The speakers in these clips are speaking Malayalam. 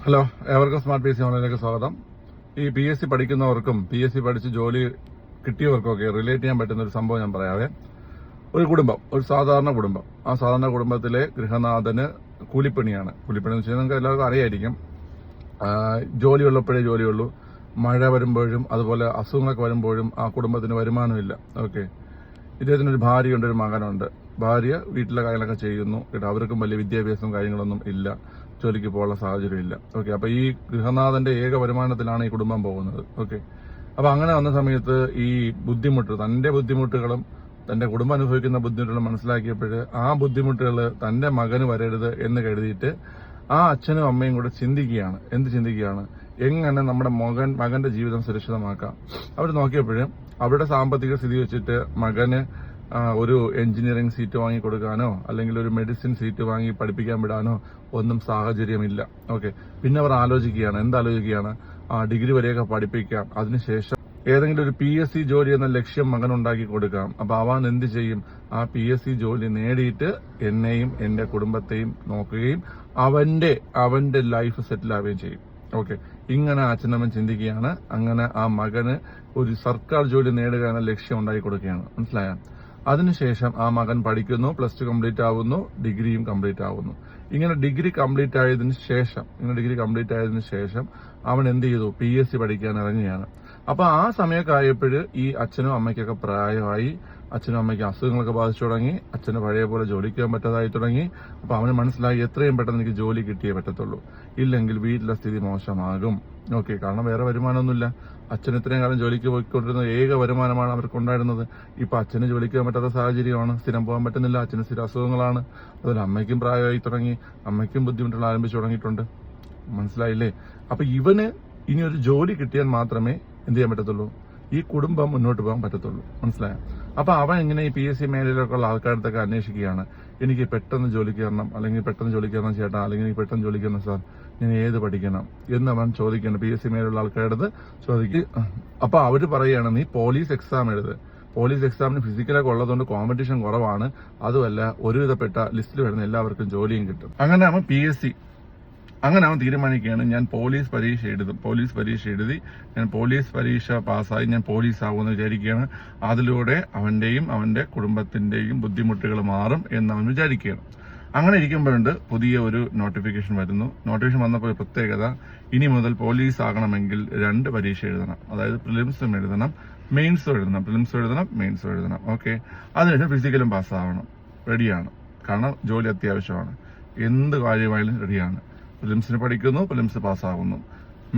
ഹലോ, ഏവർക്കും സ്മാർട്ട് PSC ഓൺലൈനിലേക്ക് സ്വാഗതം. ഈ PSC പഠിക്കുന്നവർക്കും PSC പഠിച്ച് ജോലി കിട്ടിയവർക്കൊക്കെ റിലേറ്റ് ചെയ്യാൻ പറ്റുന്ന ഒരു സംഭവം ഞാൻ പറയാവേ. ഒരു കുടുംബം, ഒരു സാധാരണ കുടുംബം. ആ സാധാരണ കുടുംബത്തിലെ ഗൃഹനാഥന് കൂലിപ്പണിയാണ്. കൂലിപ്പണി എന്ന് വെച്ചാൽ നിങ്ങൾക്ക് എല്ലാവർക്കും അറിയായിരിക്കും. ജോലിയുള്ളപ്പോഴേ ജോലിയുള്ളൂ. മഴ വരുമ്പോഴും അതുപോലെ അസുഖങ്ങളൊക്കെ വരുമ്പോഴും ആ കുടുംബത്തിന് വരുമാനമില്ല. ഓക്കെ, ഇദ്ദേഹത്തിനൊരു ഭാര്യയുണ്ട്, ഒരു മകനുണ്ട്. ഭാര്യ വീട്ടിലെ കാര്യങ്ങളൊക്കെ ചെയ്യുന്നു. അവർക്കും വലിയ വിദ്യാഭ്യാസവും കാര്യങ്ങളൊന്നും ഇല്ല, ജോലിക്ക് പോകാനുള്ള സാഹചര്യമില്ല. ഓക്കെ, അപ്പൊ ഈ ഗൃഹനാഥന്റെ ഏക വരുമാനത്തിലാണ് ഈ കുടുംബം പോകുന്നത്. ഓക്കെ, അപ്പൊ അങ്ങനെ വന്ന സമയത്ത് ഈ ബുദ്ധിമുട്ട്, തന്റെ ബുദ്ധിമുട്ടുകളും തന്റെ കുടുംബം അനുഭവിക്കുന്ന ബുദ്ധിമുട്ടുകളും മനസ്സിലാക്കിയപ്പോൾ ആ ബുദ്ധിമുട്ടുകൾ തന്റെ മകന് വരരുത് എന്ന് കരുതിയിട്ട് ആ അച്ഛനും അമ്മയും കൂടെ ചിന്തിക്കുകയാണ്. എന്ത് ചിന്തിക്കുകയാണ്? എങ്ങനെ നമ്മുടെ മകന്റെ ജീവിതം സുരക്ഷിതമാക്കാം. അവർ നോക്കിയപ്പോഴും അവരുടെ സാമ്പത്തിക സ്ഥിതി വെച്ചിട്ട് മകന് ഒരു എഞ്ചിനീയറിംഗ് സീറ്റ് വാങ്ങി കൊടുക്കാനോ അല്ലെങ്കിൽ ഒരു മെഡിസിൻ സീറ്റ് വാങ്ങി പഠിപ്പിക്കാൻ വിടാനോ ഒന്നും സാഹചര്യമില്ല. ഓക്കെ, പിന്നെ അവർ ആലോചിക്കുകയാണ്. എന്താലോചിക്കുകയാണ്? ഡിഗ്രി വരെയൊക്കെ പഠിപ്പിക്കാം, അതിനുശേഷം ഏതെങ്കിലും ഒരു PSC ജോലി എന്ന ലക്ഷ്യം മകനുണ്ടാക്കി കൊടുക്കാം. അപ്പൊ അവൻ എന്ത് ചെയ്യും? ആ PSC ജോലി നേടിയിട്ട് എന്നെയും എന്റെ കുടുംബത്തെയും നോക്കുകയും അവന്റെ ലൈഫ് സെറ്റിൽ ആവുകയും ചെയ്യും. ഓക്കെ, ഇങ്ങനെ അച്ഛനമ്മൻ ചിന്തിക്കുകയാണ്. അങ്ങനെ ആ മകന് ഒരു സർക്കാർ ജോലി നേടുക എന്ന ലക്ഷ്യം ഉണ്ടാക്കി കൊടുക്കുകയാണ്. മനസ്സിലായ? അതിനുശേഷം ആ മകൻ പഠിക്കുന്നു, +2 കംപ്ലീറ്റ് ആവുന്നു, ഡിഗ്രിയും കംപ്ലീറ്റ് ആവുന്നു. ഇങ്ങനെ ഡിഗ്രി കംപ്ലീറ്റ് ആയതിനു ശേഷം അവൻ എന്ത് ചെയ്തു? PSC പഠിക്കാൻ ഇറങ്ങുകയാണ്. അപ്പൊ ആ സമയമൊക്കെ ആയപ്പോൾ ഈ അച്ഛനും അമ്മയ്ക്കൊക്കെ പ്രായമായി. അച്ഛനും അമ്മയ്ക്ക് അസുഖങ്ങളൊക്കെ ബാധിച്ചു തുടങ്ങി. അച്ഛന് പഴയ പോലെ ജോലിക്ക് പോകാൻ പറ്റാതായി തുടങ്ങി. അപ്പൊ അവന് മനസ്സിലായി, എത്രയും പെട്ടെന്ന് എനിക്ക് ജോലി കിട്ടിയേ പറ്റത്തുള്ളൂ, ഇല്ലെങ്കിൽ വീട്ടിലെ സ്ഥിതി മോശമാകും. ഓക്കെ, കാരണം വേറെ വരുമാനമൊന്നുമില്ല. അച്ഛൻ ഇത്രയും കാലം ജോലിക്ക് പോയിക്കൊണ്ടിരുന്ന ഏക വരുമാനമാണ് അവർക്കുണ്ടായിരുന്നത്. ഇപ്പൊ അച്ഛന് ജോലിക്ക് പോകാൻ പറ്റാത്ത സാഹചര്യമാണ്, സ്ഥിരം പോകാൻ പറ്റുന്നില്ല, അച്ഛന് സ്ഥിര അസുഖങ്ങളാണ്. അതുപോലെ അമ്മയ്ക്കും പ്രായമായി തുടങ്ങി, അമ്മയ്ക്കും ബുദ്ധിമുട്ടുകൾ ആരംഭിച്ചു തുടങ്ങിയിട്ടുണ്ട്. മനസ്സിലായില്ലേ? അപ്പൊ ഇവന് ഇനി ഒരു ജോലി കിട്ടിയാൽ മാത്രമേ എന്ത് ചെയ്യാൻ പറ്റത്തുള്ളൂ, ഈ കുടുംബം മുന്നോട്ട് പോകാൻ പറ്റത്തുള്ളൂ. മനസ്സിലായോ? അപ്പൊ അവൻ ഇങ്ങനെ ഈ PSC മേഖലയിലൊക്കെ ഉള്ള ആൾക്കാരത്തൊക്കെ അന്വേഷിക്കുകയാണ്. എനിക്ക് പെട്ടെന്ന് ജോലിക്ക് കയറണം, അല്ലെങ്കിൽ പെട്ടെന്ന് ജോലിക്ക് കയറണം ചേട്ടാ, അല്ലെങ്കിൽ എനിക്ക് പെട്ടെന്ന് ജോലിക്ക് കയറണം സാർ, ഞാൻ ഏത് പഠിക്കണം എന്ന് അവൻ ചോദിക്കണം. PSC മേഖലയിലുള്ള ആൾക്കാരുടെ ചോദിക്കും. അപ്പൊ അവര് പറയുകയാണ്, നീ പോലീസ് എക്സാം എഴുത്. പോലീസ് എക്സാമിന് ഫിസിക്കലൊക്കെ ഉള്ളതുകൊണ്ട് കോമ്പറ്റീഷൻ കുറവാണ്. അതുമല്ല, ഒരുവിധപ്പെട്ട ലിസ്റ്റിൽ വരുന്ന എല്ലാവർക്കും ജോലിയും കിട്ടും. അങ്ങനെ അവൻ തീരുമാനിക്കുകയാണ്, ഞാൻ പോലീസ് പരീക്ഷ എഴുതി ഞാൻ പോലീസ് പരീക്ഷ പാസ്സായി ഞാൻ പോലീസ് ആവുമെന്ന് വിചാരിക്കുകയാണ്. അതിലൂടെ അവന്റെയും അവന്റെ കുടുംബത്തിന്റെയും ബുദ്ധിമുട്ടുകൾ മാറും എന്ന് അവൻ വിചാരിക്കുകയാണ്. അങ്ങനെ ഇരിക്കുമ്പോഴുണ്ട് പുതിയ ഒരു നോട്ടിഫിക്കേഷൻ വരുന്നു. നോട്ടിഫിക്കേഷൻ വന്നപ്പോൾ ഒരു പ്രത്യേകത, ഇനി മുതൽ പോലീസ് ആകണമെങ്കിൽ 2 പരീക്ഷ എഴുതണം. അതായത് പ്രിലിംസും എഴുതണം, മെയിൻസും എഴുതണം. ഓക്കെ, അതിനുശേഷം ഫിസിക്കലും പാസ്സാവണം. റെഡിയാണ്, കാരണം ജോലി അത്യാവശ്യമാണ്. എന്ത് കാര്യമായാലും റെഡിയാണ്. പ്രിലിംസിന് പഠിക്കുന്നു, പ്രിലിംസ് പാസ്സാകുന്നു.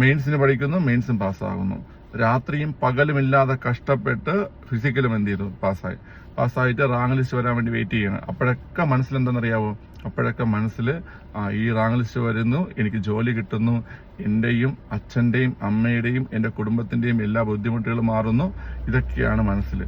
മെയിൻസിന് പഠിക്കുന്നു, മെയിൻസും പാസ്സാകുന്നു. രാത്രിയും പകലുമില്ലാതെ കഷ്ടപ്പെട്ട് ഫിസിക്കലും എന്ത് ചെയ്തു? പാസ്സായിട്ട് റാങ്ക് ലിസ്റ്റ് വരാൻ വേണ്ടി വെയിറ്റ് ചെയ്യണം. അപ്പോഴൊക്കെ മനസ്സിലെന്താണെന്നറിയാവോ? ഈ റാങ്ക് ലിസ്റ്റ് വരുന്നു, എനിക്ക് ജോലി കിട്ടുന്നു, എന്റെയും അച്ഛന്റെയും അമ്മയുടെയും എന്റെ കുടുംബത്തിന്റെയും എല്ലാ ബുദ്ധിമുട്ടുകളും മാറുന്നു. ഇതൊക്കെയാണ് മനസ്സിൽ.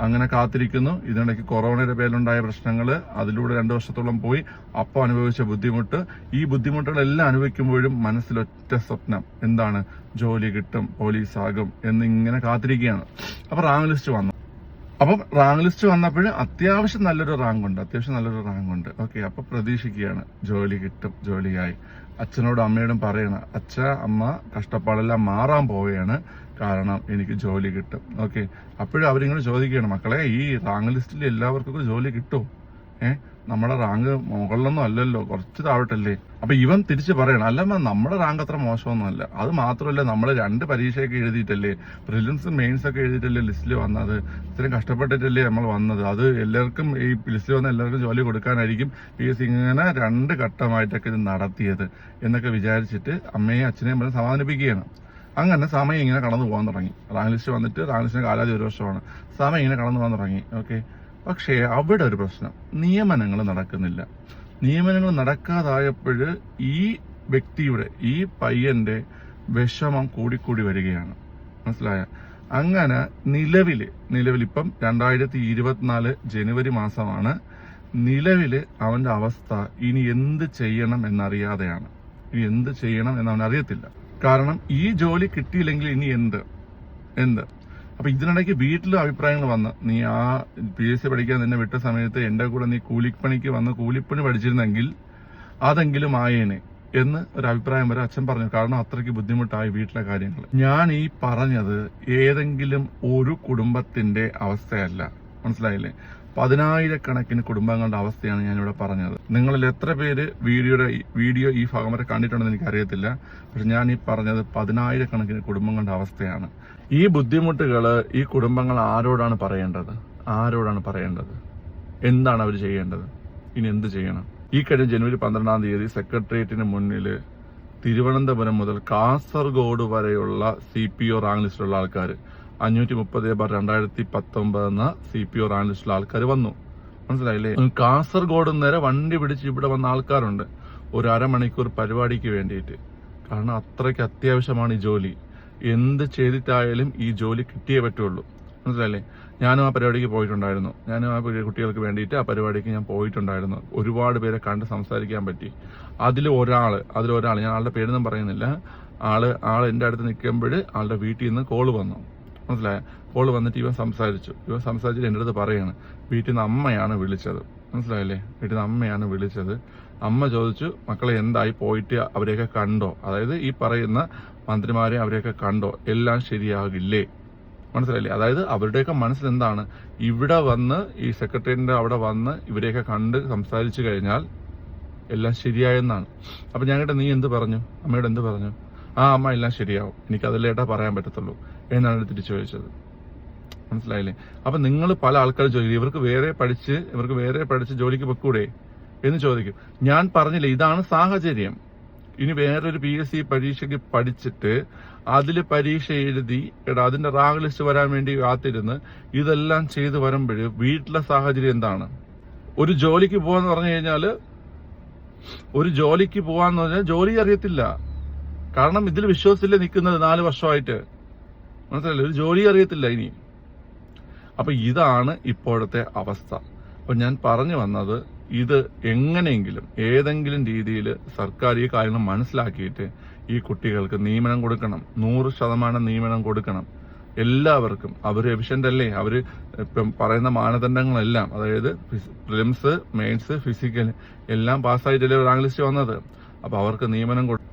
അങ്ങനെ കാത്തിരിക്കുന്നു. ഇതിനിടയ്ക്ക് കൊറോണയുടെ പേരിലുണ്ടായ പ്രശ്നങ്ങള്, അതിലൂടെ 2 വർഷത്തോളം പോയി. അപ്പോൾ അനുഭവിച്ച ബുദ്ധിമുട്ട്, ഈ ബുദ്ധിമുട്ടുകളെല്ലാം അനുഭവിക്കുമ്പോഴും മനസ്സിലൊറ്റ സ്വപ്നം എന്താണ്? ജോലി കിട്ടും, പോലീസ് ആകും എന്നിങ്ങനെ കാത്തിരിക്കുകയാണ്. അപ്പൊ റാങ്ക് ലിസ്റ്റ് വന്നപ്പോൾ അത്യാവശ്യം നല്ലൊരു റാങ്ക് ഉണ്ട്. ഓക്കെ, അപ്പൊ പ്രതീക്ഷിക്കുകയാണ് ജോലി കിട്ടും, ജോലിയായി. അച്ഛനോടും അമ്മയോടും പറയണം, അച്ഛ അമ്മ കഷ്ടപ്പാടെല്ലാം മാറാൻ പോവുകയാണ്, കാരണം എനിക്ക് ജോലി കിട്ടും. ഓക്കെ, അപ്പോഴും അവരിങ്ങനെ ചോദിക്കുകയാണ്, മക്കളെ ഈ റാങ്ക് ലിസ്റ്റിൽ എല്ലാവർക്കും ജോലി കിട്ടും? നമ്മുടെ റാങ്ക് മുകളിലൊന്നും അല്ലല്ലോ, കുറച്ച് താഴോട്ടല്ലേ. അപ്പൊ ഇവൻ തിരിച്ച് പറയണം, അല്ലമ്മ നമ്മുടെ റാങ്ക് അത്ര മോശമൊന്നുമല്ല. അത് മാത്രമല്ല, നമ്മൾ 2 പരീക്ഷയൊക്കെ എഴുതിയിട്ടല്ലേ, പ്രിലിംസും മെയിൻസ് ഒക്കെ എഴുതിയിട്ടല്ലേ ലിസ്റ്റിൽ വന്നത്, ഇത്രയും കഷ്ടപ്പെട്ടിട്ടല്ലേ നമ്മൾ വന്നത്. അത് എല്ലാവർക്കും ഈ ലിസ്റ്റിൽ വന്ന എല്ലാവർക്കും ജോലി കൊടുക്കാനായിരിക്കും PSC ഇങ്ങനെ 2 ഘട്ടമായിട്ടൊക്കെ ഇത് നടത്തിയത് എന്നൊക്കെ വിചാരിച്ചിട്ട് അമ്മയും അച്ഛനെയും പറഞ്ഞ് സമാധാനിപ്പിക്കുകയാണ്. അങ്ങനെ സമയം ഇങ്ങനെ കടന്നു പോകാൻ തുടങ്ങി. റാങ്ക് ലിസ്റ്റ് വന്നിട്ട് റാങ്ക് ലിസ്റ്റിന് കാലാവധി 1 വർഷമാണ്. സമയം ഇങ്ങനെ കടന്നു പോകാൻ തുടങ്ങി. ഓക്കെ, പക്ഷേ അവിടെ ഒരു പ്രശ്നം, നിയമനങ്ങൾ നടക്കുന്നില്ല. നിയമനങ്ങൾ നടക്കാതായപ്പോൾ ഈ വ്യക്തിയുടെ, ഈ പയ്യന്റെ വിഷമം കൂടിക്കൂടി വരികയാണ്. മനസ്സിലായ? അങ്ങനെ നിലവിൽ ഇപ്പം 2024 ജനുവരി മാസമാണ്. നിലവില് അവന്റെ അവസ്ഥ ഇനി എന്ത് ചെയ്യണം എന്നറിയാതെയാണ്. ഇനി എന്ത് ചെയ്യണം എന്ന് അവൻ അറിയത്തില്ല. കാരണം ഈ ജോലി കിട്ടിയില്ലെങ്കിൽ ഇനി എന്ത്? അപ്പൊ ഇതിനിടയ്ക്ക് വീട്ടിലും അഭിപ്രായങ്ങൾ വന്ന്, നീ ആ PSC പഠിക്കാൻ നിന്നെ വിട്ട സമയത്ത് എന്റെ കൂടെ നീ കൂലിപ്പണിക്ക് വന്ന് കൂലിപ്പണി പഠിച്ചിരുന്നെങ്കിൽ അതെങ്കിലും ആയേനെ. എന്ന് ഒരു അഭിപ്രായം വരെ അച്ഛൻ പറഞ്ഞു. കാരണം അത്രയ്ക്ക് ബുദ്ധിമുട്ടായി വീട്ടിലെ കാര്യങ്ങൾ. ഞാൻ ഈ പറഞ്ഞത് ഏതെങ്കിലും ഒരു കുടുംബത്തിന്റെ അവസ്ഥയല്ല, മനസ്സിലായില്ലേ? 10,000-കണക്കിന് കുടുംബങ്ങളുടെ അവസ്ഥയാണ് ഞാനിവിടെ പറഞ്ഞത്. നിങ്ങളിൽ എത്ര പേര് വീഡിയോ ഈ ഭാഗം വരെ കണ്ടിട്ടുണ്ടെന്ന് എനിക്കറിയത്തില്ല. പക്ഷെ ഞാൻ ഈ പറഞ്ഞത് 10,000-കണക്കിന് കുടുംബങ്ങളുടെ അവസ്ഥയാണ്. ഈ ബുദ്ധിമുട്ടുകൾ ഈ കുടുംബങ്ങൾ ആരോടാണ് പറയേണ്ടത്? എന്താണ് അവർ ചെയ്യേണ്ടത്? ഇനി എന്ത് ചെയ്യണം? ഈ കഴിഞ്ഞ ജനുവരി 12-ാം തീയതി സെക്രട്ടേറിയറ്റിന് മുന്നിൽ തിരുവനന്തപുരം മുതൽ കാസർഗോഡ് വരെയുള്ള CPO റാങ്ക് ലിസ്റ്റിലുള്ള ആൾക്കാർ 530/2019 എന്ന CPO റാങ്ക് ലിസ്റ്റിലുള്ള ആൾക്കാർ വന്നു, മനസ്സിലായില്ലേ? കാസർഗോഡ് നേരെ വണ്ടി പിടിച്ച് ഇവിടെ വന്ന ആൾക്കാരുണ്ട് ഒരു അരമണിക്കൂർ പരിപാടിക്ക് വേണ്ടിയിട്ട്. കാരണം അത്രയ്ക്ക് അത്യാവശ്യമാണ് ഈ ജോലി. എന്ത് ചെയ്തിട്ടായാലും ഈ ജോലി കിട്ടിയേ പറ്റുള്ളൂ, മനസ്സിലായില്ലേ? ഞാനും ആ പരിപാടിക്ക് പോയിട്ടുണ്ടായിരുന്നു. ഞാനും ആ കുട്ടികൾക്ക് വേണ്ടിയിട്ട് ആ പരിപാടിക്ക് ഞാൻ പോയിട്ടുണ്ടായിരുന്നു. ഒരുപാട് പേരെ കണ്ട് സംസാരിക്കാൻ പറ്റി. അതിലൊരാൾ ഞാൻ ആളുടെ പേരൊന്നും പറയുന്നില്ല. ആള് എൻ്റെ അടുത്ത് നിൽക്കുമ്പോൾ ആളുടെ വീട്ടിൽ നിന്ന് കോള് വന്നു, മനസ്സിലായ? കോള് വന്നിട്ട് ഇവൻ സംസാരിച്ചിട്ട് എൻ്റെ അടുത്ത് പറയാണ്, വീട്ടിൽ നിന്ന് അമ്മയാണ് വിളിച്ചത്, മനസ്സിലായില്ലേ? വീട്ടിൽ നിന്ന് അമ്മയാണ് വിളിച്ചത്. അമ്മ ചോദിച്ചു, മക്കളെ എന്തായി, പോയിട്ട് അവരെയൊക്കെ കണ്ടോ? അതായത് ഈ പറയുന്ന മന്ത്രിമാരെ അവരെയൊക്കെ കണ്ടോ? എല്ലാം ശരിയാകില്ലേ? മനസ്സിലായില്ലേ? അതായത് അവരുടെയൊക്കെ മനസ്സിൽ എന്താണ്, ഇവിടെ വന്ന് ഈ സെക്രട്ടറിയുടെ അവിടെ വന്ന് ഇവരെയൊക്കെ കണ്ട് സംസാരിച്ചു കഴിഞ്ഞാൽ എല്ലാം ശരിയായെന്നാണ്. അപ്പൊ ഞങ്ങളുടെ നീ എന്ത് പറഞ്ഞു? അമ്മയോട് എന്ത് പറഞ്ഞു? അമ്മ എല്ലാം ശരിയാവും, എനിക്ക് അതിലേട്ടാ പറയാൻ പറ്റത്തുള്ളൂ എന്നാണ് തിരിച്ചു ചോദിച്ചത്, മനസ്സിലായില്ലേ? അപ്പൊ നിങ്ങൾ പല ആൾക്കാർ ചോദിക്കും, ഇവർക്ക് വേറെ പഠിച്ച് ജോലിക്ക് വെക്കൂടെ എന്ന് ചോദിക്കും. ഞാൻ പറഞ്ഞില്ലേ, ഇതാണ് സാഹചര്യം. ഇനി വേറൊരു PSC പരീക്ഷയ്ക്ക് പഠിച്ചിട്ട് അതിൽ പരീക്ഷ എഴുതി അതിന്റെ റാങ്ക് ലിസ്റ്റ് വരാൻ വേണ്ടി കാത്തിരുന്ന് ഇതെല്ലാം ചെയ്തു വരുമ്പോൾ വീട്ടിലെ സാഹചര്യം എന്താണ്? ഒരു ജോലിക്ക് പോവാന്ന് പറഞ്ഞു കഴിഞ്ഞാൽ ജോലി അറിയത്തില്ല. കാരണം ഇതിൽ വിശ്വസിച്ചില്ലേ നിൽക്കുന്നത് 4 വർഷമായിട്ട്, മനസ്സിലായില്ലേ? ഒരു ജോലി അറിയത്തില്ല ഇനി. അപ്പൊ ഇതാണ് ഇപ്പോഴത്തെ അവസ്ഥ. അപ്പൊ ഞാൻ പറഞ്ഞു വന്നത്, ഇത് എങ്ങനെയെങ്കിലും ഏതെങ്കിലും രീതിയിൽ സർക്കാർ ഈ കാര്യങ്ങൾ മനസ്സിലാക്കിയിട്ട് ഈ കുട്ടികൾക്ക് നിയമനം കൊടുക്കണം. 100% നിയമനം കൊടുക്കണം എല്ലാവർക്കും. അവർ എഫിഷ്യന്റ് അല്ലേ? അവര് ഇപ്പം പറയുന്ന മാനദണ്ഡങ്ങളെല്ലാം, അതായത് പ്രിലിംസ്, മെയിൻസ്, ഫിസിക്കൽ എല്ലാം പാസ്സായിട്ടല്ലേ റാങ്ക് ലിസ്റ്റ് വന്നത്. അപ്പൊ അവർക്ക് നിയമനം കൊടുക്കും.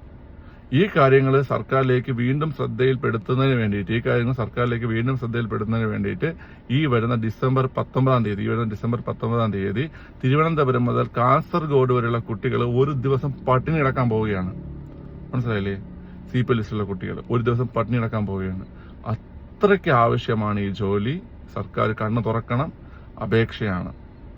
ഈ കാര്യങ്ങൾ സർക്കാരിലേക്ക് വീണ്ടും ശ്രദ്ധയിൽപ്പെടുത്തുന്നതിന് വേണ്ടിയിട്ട് ഈ വരുന്ന ഡിസംബർ 19-ാം തീയതി തിരുവനന്തപുരം മുതൽ കാസർഗോഡ് വരെയുള്ള കുട്ടികൾ ഒരു ദിവസം പട്ടിണി കിടക്കാൻ പോവുകയാണ്, മനസ്സിലായില്ലേ? CPO ലിസ്റ്റിലുള്ള കുട്ടികൾ ഒരു ദിവസം പട്ടിണി കിടക്കാൻ പോവുകയാണ്. അത്രയ്ക്ക് ആവശ്യമാണ് ഈ ജോലി. സർക്കാർ കണ്ണു തുറക്കണം, അപേക്ഷയാണ്.